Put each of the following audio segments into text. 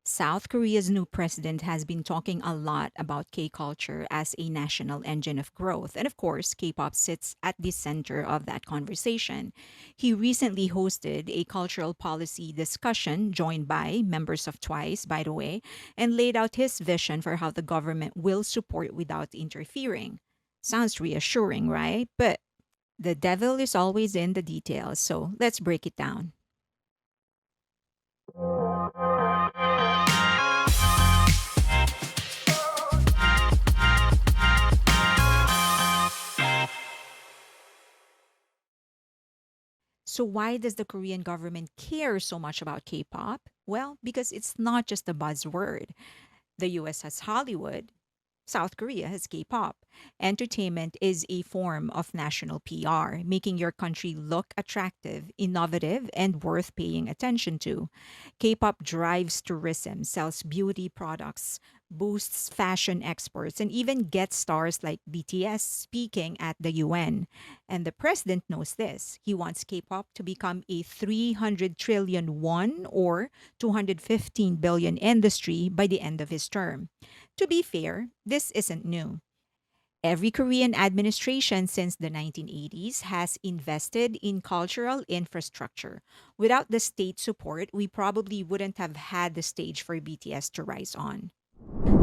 South Korea's new president has been talking a lot about K culture as a national engine of growth. And of course, K pop sits at the center of that conversation. He recently hosted a cultural policy discussion, joined by members of Twice, by the way, and laid out his vision for how the government will support without interfering. Sounds reassuring, right? But the devil is always in the details. So let's break it down. So, why does the Korean government care so much about K pop? Well, because it's not just a buzzword. The US has Hollywood, South Korea has K pop. Entertainment is a form of national PR, making your country look attractive, innovative, and worth paying attention to. K pop drives tourism, sells beauty products, boosts fashion exports, and even gets stars like BTS speaking at the UN. And the president knows this. He wants K pop to become a 300 trillion won or 215 billion industry by the end of his term. To be fair, this isn't new. Every Korean administration since the 1980s has invested in cultural infrastructure. Without the state support, we probably wouldn't have had the stage for BTS to rise on.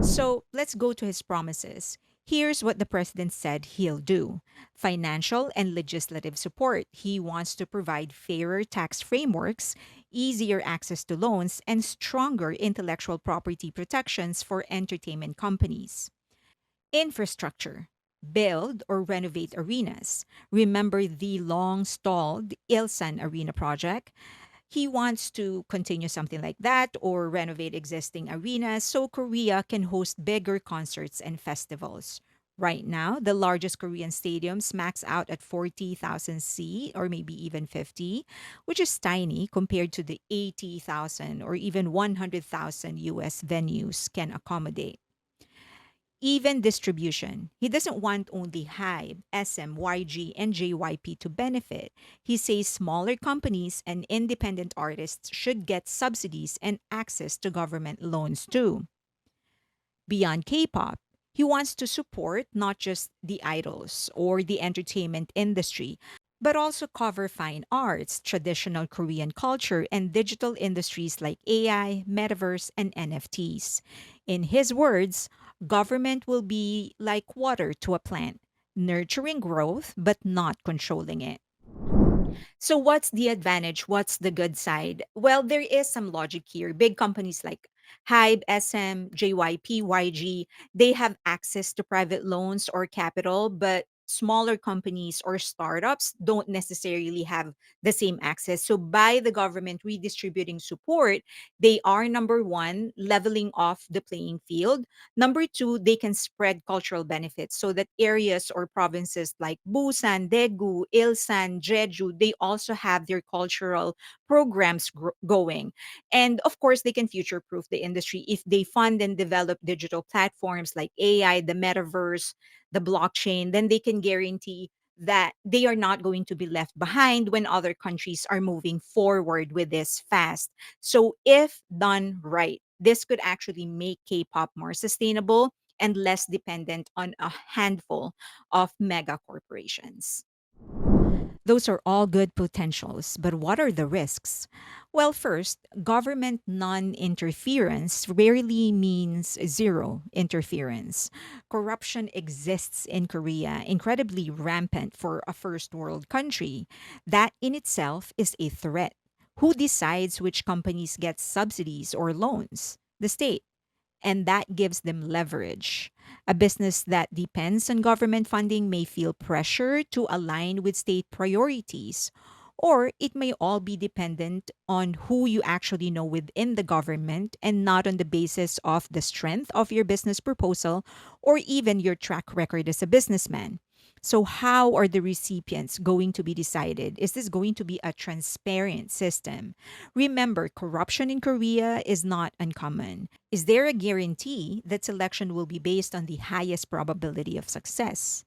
So let's go to his promises. Here's what the president said he'll do: financial and legislative support. He wants to provide fairer tax frameworks, easier access to loans, and stronger intellectual property protections for entertainment companies. Infrastructure. Build or renovate arenas. Remember the long stalled Ilsan Arena project? He wants to continue something like that or renovate existing arenas so Korea can host bigger concerts and festivals. Right now, the largest Korean stadiums max out at 40,000 seat or maybe even 50, which is tiny compared to the 80,000 or even 100,000 US venues can accommodate. Even distribution. He doesn't want only Hybe, SM, YG, and JYP to benefit. He says smaller companies and independent artists should get subsidies and access to government loans too. Beyond K pop, he wants to support not just the idols or the entertainment industry, but also cover fine arts, traditional Korean culture, and digital industries like AI, metaverse, and NFTs. In his words, government will be like water to a plant, nurturing growth but not controlling it. So what's the advantage? What's the good side? Well, there is some logic here. Big companies like Hybe, SM, JYP, YG, they have access to private loans or capital, but smaller companies or startups don't necessarily have the same access. So by the government redistributing support, they are number one, leveling off the playing field. Number two, they can spread cultural benefits so that areas or provinces like Busan, Daegu, Ilsan, Jeju, they also have their cultural programs going. And of course, they can future proof the industry if they fund and develop digital platforms like AI, the metaverse, the blockchain, then they can guarantee that they are not going to be left behind when other countries are moving forward with this fast. So, if done right, this could actually make K pop more sustainable and less dependent on a handful of mega corporations. Those are all good potentials, but what are the risks? Well, first, government non interference rarely means zero interference. Corruption exists in Korea, incredibly rampant for a first world country. That in itself is a threat. Who decides which companies get subsidies or loans? The state, and that gives them leverage. A business that depends on government funding may feel pressure to align with state priorities, or it may all be dependent on who you actually know within the government and not on the basis of the strength of your business proposal or even your track record as a businessman. So, how are the recipients going to be decided? Is this going to be a transparent system? Remember, corruption in Korea is not uncommon. Is there a guarantee that selection will be based on the highest probability of success?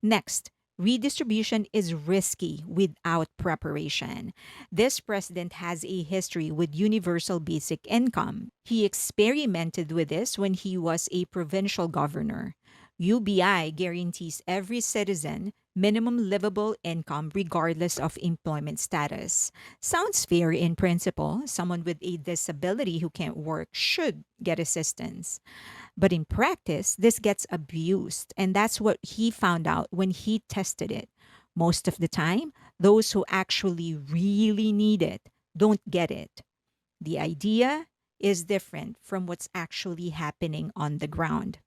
Next, Redistribution is risky without preparation. This president has a history with universal basic income. He experimented with this when he was a provincial governor. UBI guarantees every citizen minimum livable income regardless of employment status. Sounds fair in principle. Someone with a disability who can't work should get assistance. But in practice, this gets abused. And that's what he found out when he tested it. Most of the time, those who actually really need it don't get it. The idea is different from what's actually happening on the ground.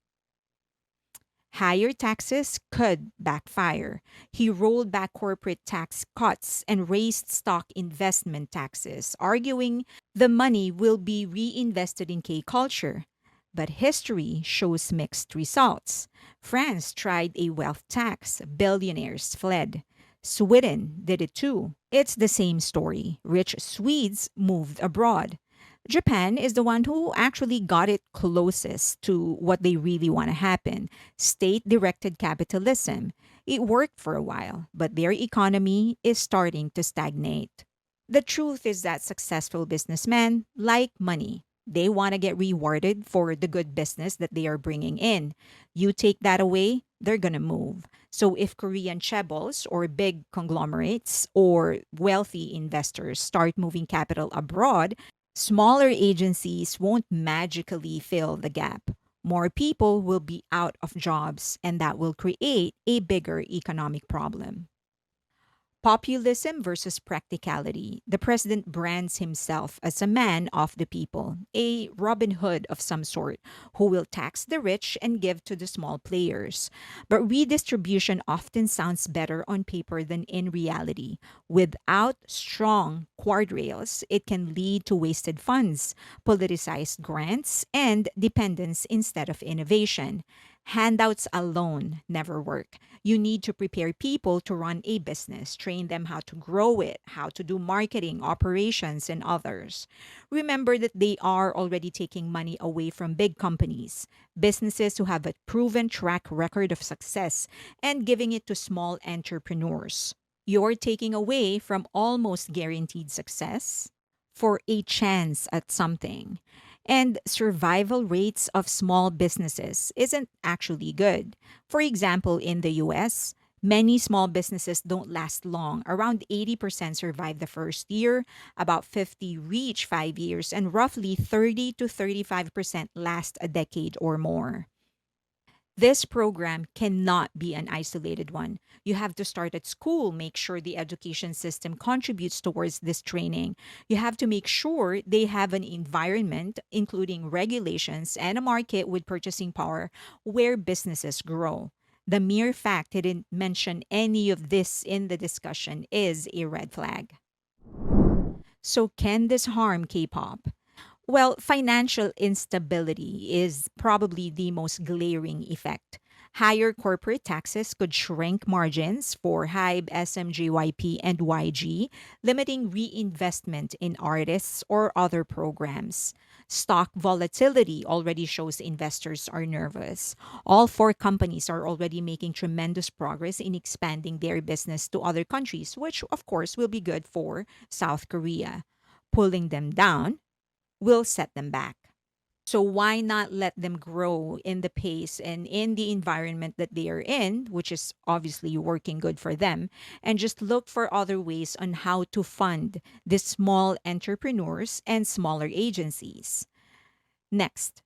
Higher taxes could backfire. He rolled back corporate tax cuts and raised stock investment taxes, arguing the money will be reinvested in K culture. But history shows mixed results. France tried a wealth tax, billionaires fled. Sweden did it too. It's the same story. Rich Swedes moved abroad. Japan is the one who actually got it closest to what they really want to happen, state directed capitalism. It worked for a while, but their economy is starting to stagnate. The truth is that successful businessmen like money. They want to get rewarded for the good business that they are bringing in. You take that away, they're going to move. So if Korean chaebols or big conglomerates or wealthy investors start moving capital abroad, smaller agencies won't magically fill the gap. More people will be out of jobs, and that will create a bigger economic problem. Populism versus practicality. The president brands himself as a man of the people, a Robin Hood of some sort, who will tax the rich and give to the small players. But redistribution often sounds better on paper than in reality. Without strong guardrails, it can lead to wasted funds, politicized grants, and dependence instead of innovation. Handouts alone never work. You need to prepare people to run a business, train them how to grow it, how to do marketing, operations, and others. Remember that they are already taking money away from big companies, businesses who have a proven track record of success, and giving it to small entrepreneurs. You're taking away from almost guaranteed success for a chance at something. And survival rates of small businesses isn't actually good. For example, in the US, many small businesses don't last long. Around 80% survive the first year, about 50 reach 5 years, and roughly 30 to 35% last a decade or more. This program cannot be an isolated one. You have to start at school, make sure the education system contributes towards this training. You have to make sure they have an environment, including regulations and a market with purchasing power where businesses grow. The mere fact he didn't mention any of this in the discussion is a red flag. So, can this harm K pop? Well, financial instability is probably the most glaring effect. Higher corporate taxes could shrink margins for HYBE, SMGYP, and YG, limiting reinvestment in artists or other programs. Stock volatility already shows investors are nervous. All four companies are already making tremendous progress in expanding their business to other countries, which, of course, will be good for South Korea. Pulling them down will set them back. So why not let them grow in the pace and in the environment that they are in, which is obviously working good for them, and just look for other ways on how to fund the small entrepreneurs and smaller agencies. Next,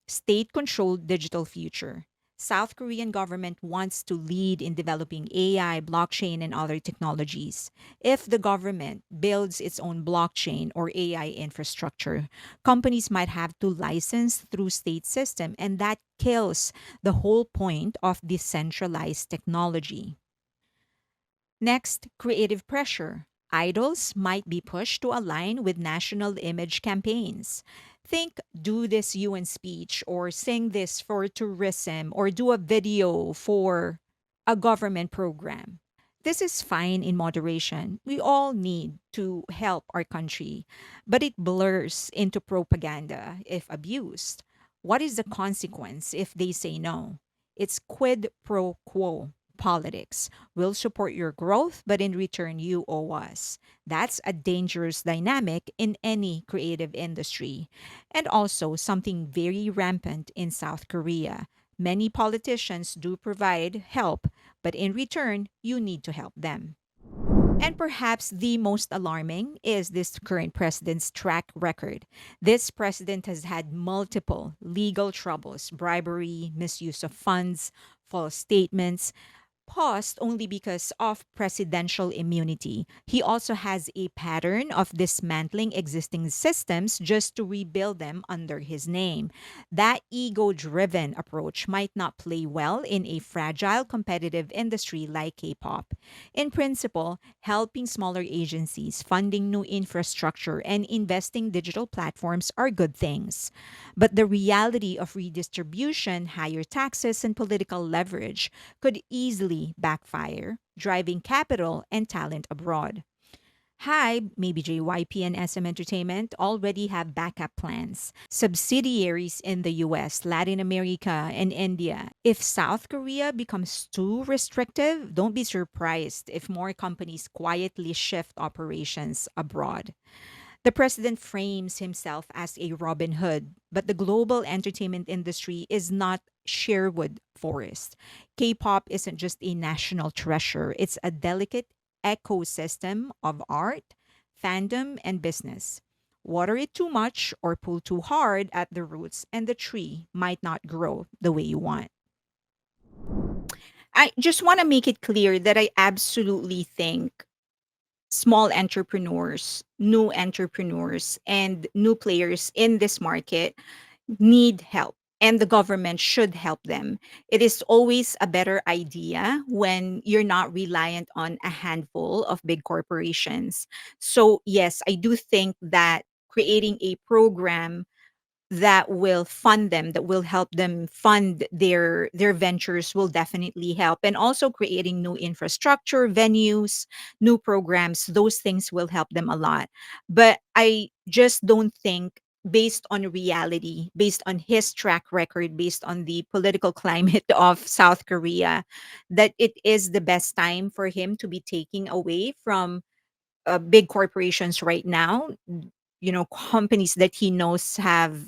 state-controlled digital future. South Korean government wants to lead in developing AI, blockchain, and other technologies. If the government builds its own blockchain or AI infrastructure, companies might have to license through state system, and that kills the whole point of decentralized technology. Next, creative pressure. Idols might be pushed to align with national image campaigns. Think do this UN speech or sing this for tourism or do a video for a government program. This is fine in moderation. We all need to help our country, but it blurs into propaganda if abused. What is the consequence if they say no? It's quid pro quo. politics. We'll support your growth, but in return, you owe us. That's a dangerous dynamic in any creative industry. And also, something very rampant in South Korea. Many politicians do provide help, but in return, you need to help them. And perhaps the most alarming is this current president's track record. This president has had multiple legal troubles, bribery, misuse of funds, false statements, paused only because of presidential immunity. He also has a pattern of dismantling existing systems just to rebuild them under his name. That ego driven approach might not play well in a fragile competitive industry like K pop. In principle, helping smaller agencies, funding new infrastructure, and investing digital platforms are good things. But the reality of redistribution, higher taxes, and political leverage could easily backfire, driving capital and talent abroad. Hi, maybe JYP and SM Entertainment already have backup plans, subsidiaries in the US, Latin America, and India. If South Korea becomes too restrictive, don't be surprised if more companies quietly shift operations abroad. The president frames himself as a Robin Hood, but the global entertainment industry is not Sherwood Forest. K pop isn't just a national treasure, it's a delicate ecosystem of art, fandom, and business. Water it too much or pull too hard at the roots, and the tree might not grow the way you want. I just want to make it clear that I absolutely think small entrepreneurs, and new players in this market need help. And the government should help them. It is always a better idea when you're not reliant on a handful of big corporations. So, yes, I do think that creating a program that will fund them, that will help them fund their ventures will definitely help. And also creating new infrastructure, venues, new programs, those things will help them a lot. But I just don't think, based on reality, based on his track record, based on the political climate of South Korea, that it is the best time for him to be taking away from big corporations right now. Companies that he knows have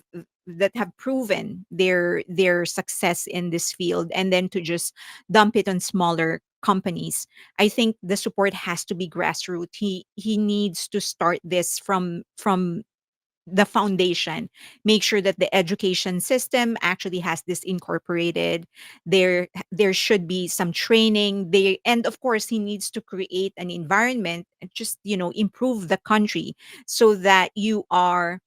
proven their success in this field, and then to just dump it on smaller companies. I think the support has to be grassroots. He needs to start this from the foundation. Make sure that the education system actually has this incorporated. There should be some training. And of course, he needs to create an environment and just improve the country, so that you are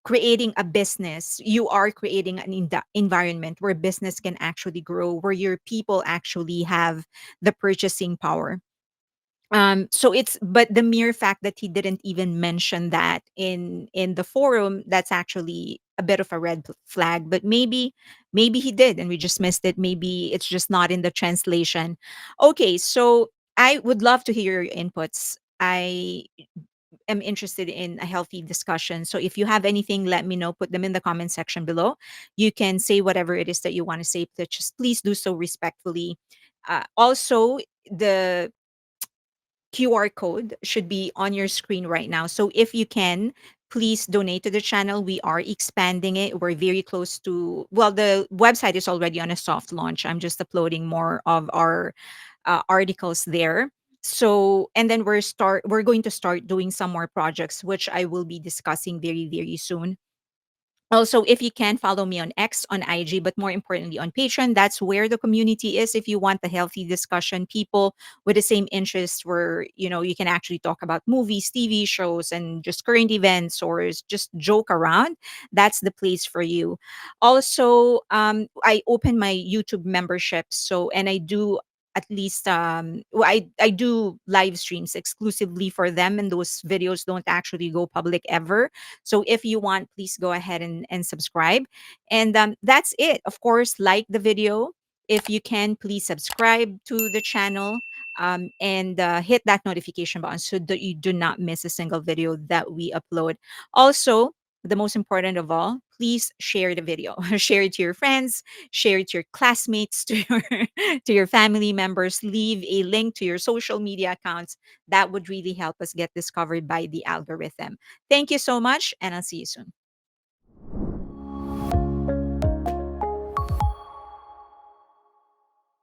creating a business, you are creating an environment where business can actually grow, where your people actually have the purchasing power. So it's but the mere fact that he didn't even mention that in the forum, that's actually a bit of a flag. But maybe he did and we just missed it. Maybe it's just not in the translation. Okay, so I would love to hear your inputs. I am interested in a healthy discussion. So if you have anything, let me know. Put them in the comment section below. You can say whatever it is that you want to say, but just please do so respectfully. Also, the QR code should be on your screen right now. So if you can, please donate to the channel. We are expanding it. We're very close to, well, the website is already on a soft launch. I'm just uploading more of our articles there. So, and then we're going to start doing some more projects, which I will be discussing very, very soon. Also, if you can follow me on X, on IG, but more importantly on Patreon, that's where the community is. If you want the healthy discussion, people with the same interests, where you can actually talk about movies, TV shows, and just current events, or just joke around, that's the place for you. Also, I open my YouTube membership, so and I do at least well, I do live streams exclusively for them, and those videos don't actually go public ever. So if you want, please go ahead and subscribe. And that's it. Of course, like the video. If you can, please subscribe to the channel, and hit that notification button so that you do not miss a single video that we upload. Also, the most important of all, please share the video. Share it to your friends, share it to your classmates, to your to your family members. Leave a link to your social media accounts. That would really help us get discovered by the algorithm. Thank you so much, and I'll see you soon.